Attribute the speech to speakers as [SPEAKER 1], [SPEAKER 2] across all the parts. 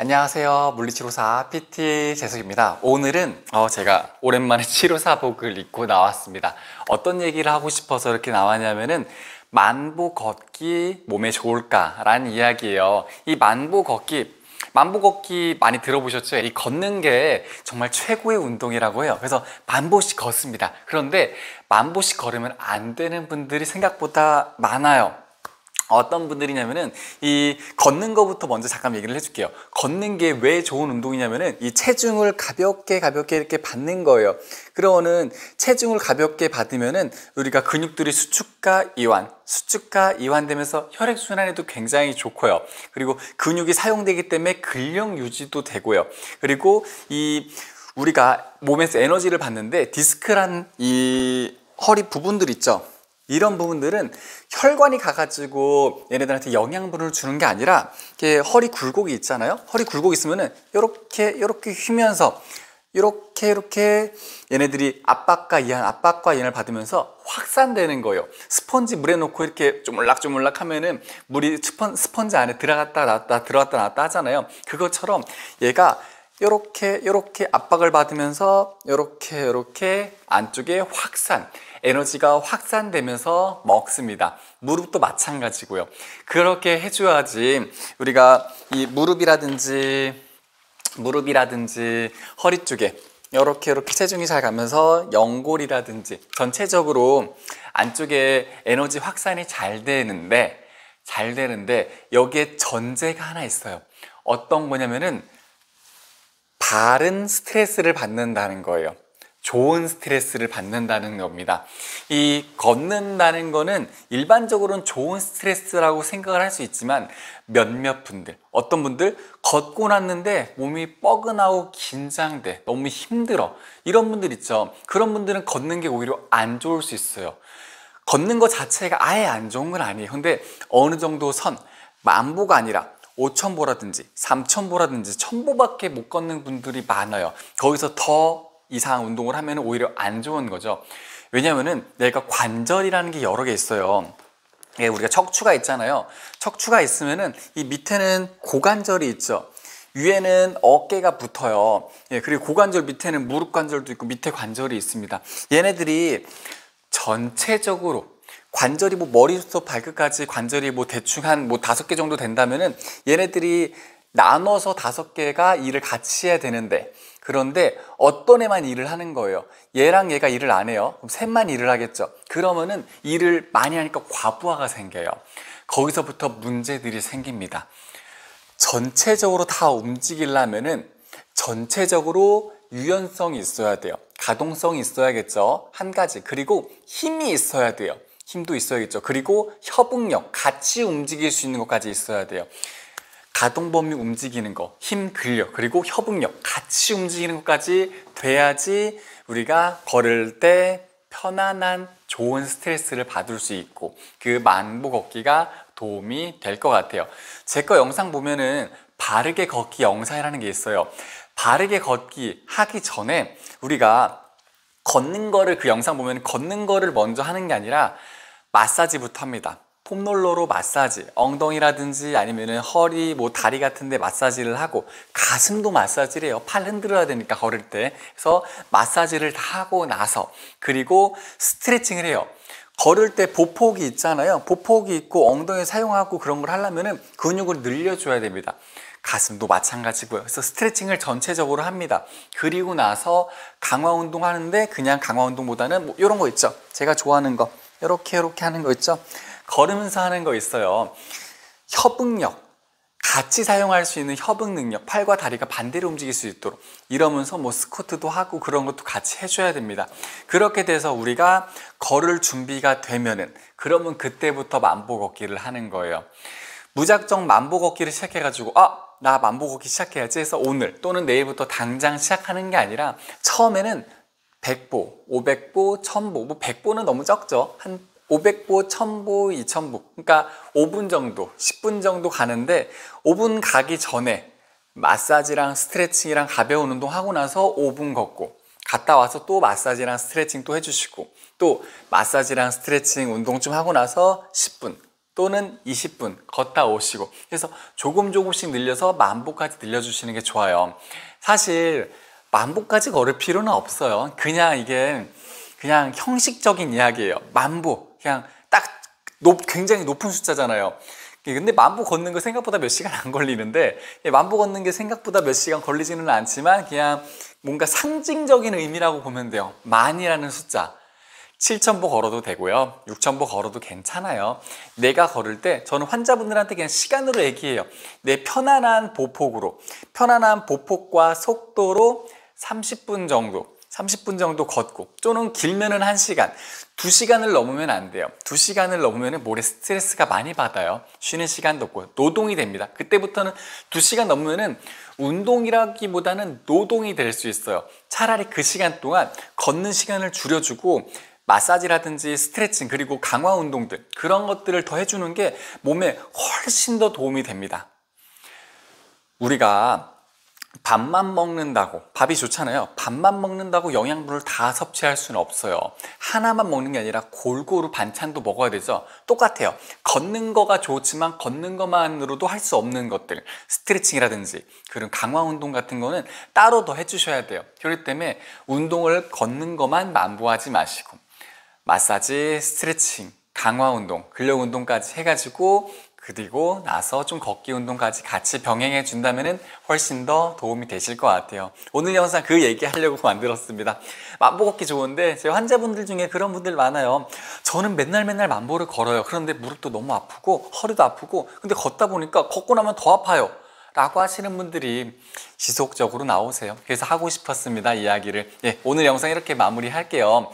[SPEAKER 1] 안녕하세요. 물리치료사 PT 재석입니다. 오늘은 제가 오랜만에 치료사복을 입고 나왔습니다. 어떤 얘기를 하고 싶어서 이렇게 나왔냐면은 만보 걷기 몸에 좋을까라는 이야기예요. 이 만보 걷기 많이 들어보셨죠? 이 걷는 게 정말 최고의 운동이라고 해요. 그래서 만보씩 걷습니다. 그런데 만보씩 걸으면 안 되는 분들이 생각보다 많아요. 어떤 분들이냐면은 이 걷는 거부터 먼저 잠깐 얘기를 해줄게요. 걷는 게 왜 좋은 운동이냐면은 이 체중을 가볍게 이렇게 받는 거예요. 그러면은 체중을 가볍게 받으면은 우리가 근육들이 수축과 이완되면서 혈액순환에도 굉장히 좋고요. 그리고 근육이 사용되기 때문에 근력 유지도 되고요. 그리고 우리가 몸에서 에너지를 받는데 디스크란 이 허리 부분들 있죠. 이런 부분들은 혈관이 가가지고 얘네들한테 영양분을 주는 게 아니라 이렇게 허리 굴곡이 있잖아요. 허리 굴곡이 있으면은 이렇게 휘면서 이렇게 얘네들이 압박과 이완을 받으면서 확산되는 거예요. 스펀지 물에 놓고 이렇게 조물락 하면은 물이 스펀지 안에 들어갔다 나왔다 하잖아요. 그것처럼 얘가 이렇게 압박을 받으면서 이렇게 안쪽에 에너지가 확산되면서 먹습니다. 무릎도 마찬가지고요. 그렇게 해줘야지 우리가 이 무릎이라든지 허리 쪽에 이렇게 체중이 잘 가면서 연골이라든지 전체적으로 안쪽에 에너지 확산이 잘 되는데 여기에 전제가 하나 있어요. 어떤 거냐면은 바른 스트레스를 받는다는 거예요. 좋은 스트레스를 받는다는 겁니다. 이 걷는다는 거는 일반적으로는 좋은 스트레스라고 생각을 할 수 있지만 몇몇 분들, 어떤 분들 걷고 났는데 몸이 뻐근하고 긴장돼, 너무 힘들어, 이런 분들 있죠. 그런 분들은 걷는 게 오히려 안 좋을 수 있어요. 걷는 것 자체가 아예 안 좋은 건 아니에요. 근데 어느 정도 만보가 아니라 5,000보라든지 3,000보라든지 1,000보밖에 못 걷는 분들이 많아요. 거기서 더 이상 운동을 하면 오히려 안 좋은 거죠. 왜냐면은 내가 관절이라는 게 여러 개 있어요. 우리가 척추가 있잖아요. 척추가 있으면은 이 밑에는 고관절이 있죠. 위에는 어깨가 붙어요. 그리고 고관절 밑에는 무릎 관절도 있고 밑에 관절이 있습니다. 얘네들이 전체적으로 관절이 머리부터 발끝까지 관절이 대충 한 5개 정도 된다면은 얘네들이 나눠서 5개가 일을 같이 해야 되는데, 그런데 어떤 애만 일을 하는 거예요. 얘랑 얘가 일을 안 해요. 그럼 셋만 일을 하겠죠. 그러면은 일을 많이 하니까 과부하가 생겨요. 거기서부터 문제들이 생깁니다. 전체적으로 다 움직이려면은 전체적으로 유연성이 있어야 돼요. 가동성이 있어야겠죠. 한 가지. 그리고 힘이 있어야 돼요. 힘도 있어야겠죠. 그리고 협응력, 같이 움직일 수 있는 것까지 있어야 돼요. 가동 범위 움직이는 거, 힘, 근력, 그리고 협응력 같이 움직이는 것까지 돼야지 우리가 걸을 때 편안한 좋은 스트레스를 받을 수 있고 그 만보 걷기가 도움이 될 것 같아요. 제 거 영상 보면은 바르게 걷기 영상이라는 게 있어요. 바르게 걷기 하기 전에 우리가 걷는 거를, 그 영상 보면 걷는 거를 먼저 하는 게 아니라 마사지부터 합니다. 폼롤러로 마사지, 엉덩이라든지 아니면은 허리, 다리 같은 데 마사지를 하고, 가슴도 마사지를 해요. 팔 흔들어야 되니까 걸을 때. 그래서 마사지를 다 하고 나서, 그리고 스트레칭을 해요. 걸을 때 보폭이 있잖아요. 보폭이 있고 엉덩이 사용하고 그런 걸 하려면은 근육을 늘려줘야 됩니다. 가슴도 마찬가지고요. 그래서 스트레칭을 전체적으로 합니다. 그리고 나서 강화 운동 하는데, 그냥 강화 운동보다는 이런 거 있죠. 제가 좋아하는 거. 이렇게 하는 거 있죠. 걸으면서 하는 거 있어요. 협응력, 같이 사용할 수 있는 협응 능력, 팔과 다리가 반대로 움직일 수 있도록, 이러면서 스쿼트도 하고 그런 것도 같이 해줘야 됩니다. 그렇게 돼서 우리가 걸을 준비가 되면은, 그러면 그때부터 만보 걷기를 하는 거예요. 무작정 만보 걷기를 시작해가지고 나 만보 걷기 시작해야지 해서 오늘 또는 내일부터 당장 시작하는 게 아니라, 처음에는 100보, 500보, 1000보, 100보는 너무 적죠. 한 500보, 1000보, 2000보, 그러니까 5분 정도, 10분 정도 가는데, 5분 가기 전에 마사지랑 스트레칭이랑 가벼운 운동 하고 나서 5분 걷고, 갔다 와서 또 마사지랑 스트레칭 또 해주시고, 또 마사지랑 스트레칭 운동 좀 하고 나서 10분, 또는 20분 걷다 오시고, 그래서 조금씩 늘려서 만보까지 늘려주시는 게 좋아요. 사실 만보까지 걸을 필요는 없어요. 그냥 이게 그냥 형식적인 이야기예요. 만보, 그냥 딱 굉장히 높은 숫자잖아요. 근데 만보 걷는 거 생각보다 몇 시간 안 걸리는데, 만보 걷는 게 생각보다 몇 시간 걸리지는 않지만 그냥 뭔가 상징적인 의미라고 보면 돼요. 만이라는 숫자. 7,000보 걸어도 되고요, 6,000보 걸어도 괜찮아요. 내가 걸을 때 저는 환자분들한테 그냥 시간으로 얘기해요. 내 편안한 보폭과 속도로 30분 정도 걷고, 또는 길면은 1시간, 2시간을 넘으면 안 돼요. 2시간을 넘으면 모레 스트레스가 많이 받아요. 쉬는 시간도 없고 노동이 됩니다. 그때부터는 2시간 넘으면 운동이라기보다는 노동이 될 수 있어요. 차라리 그 시간 동안 걷는 시간을 줄여주고 마사지라든지 스트레칭, 그리고 강화 운동들, 그런 것들을 더 해주는 게 몸에 훨씬 더 도움이 됩니다. 우리가 밥만 먹는다고, 밥이 좋잖아요. 밥만 먹는다고 영양분을 다 섭취할 수는 없어요. 하나만 먹는 게 아니라 골고루 반찬도 먹어야 되죠. 똑같아요. 걷는 거가 좋지만 걷는 것만으로도 할 수 없는 것들, 스트레칭이라든지 그런 강화 운동 같은 거는 따로 더 해주셔야 돼요. 그렇기 때문에 운동을 걷는 것만 만보하지 마시고 마사지, 스트레칭, 강화 운동, 근력 운동까지 해가지고, 그리고 나서 좀 걷기 운동까지 같이 병행해 준다면 훨씬 더 도움이 되실 것 같아요. 오늘 영상 그 얘기 하려고 만들었습니다. 만보 걷기 좋은데 제 환자분들 중에 그런 분들 많아요. 저는 맨날 만보를 걸어요. 그런데 무릎도 너무 아프고 허리도 아프고, 근데 걷다 보니까 걷고 나면 더 아파요 라고 하시는 분들이 지속적으로 나오세요. 그래서 하고 싶었습니다, 이야기를. 오늘 영상 이렇게 마무리할게요.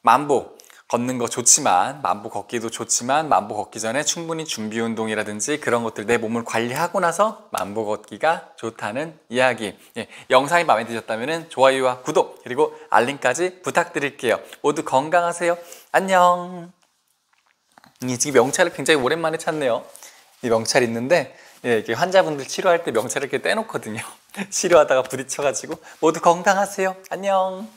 [SPEAKER 1] 만보 걷는 거 좋지만, 만보 걷기도 좋지만, 만보 걷기 전에 충분히 준비 운동이라든지 그런 것들, 내 몸을 관리하고 나서 만보 걷기가 좋다는 이야기. 영상이 마음에 드셨다면 좋아요와 구독, 그리고 알림까지 부탁드릴게요. 모두 건강하세요. 안녕. 지금 명찰을 굉장히 오랜만에 찾네요. 이 명찰 있는데, 이게 환자분들 치료할 때 명찰을 이렇게 떼놓거든요. 치료하다가 부딪혀가지고. 모두 건강하세요. 안녕.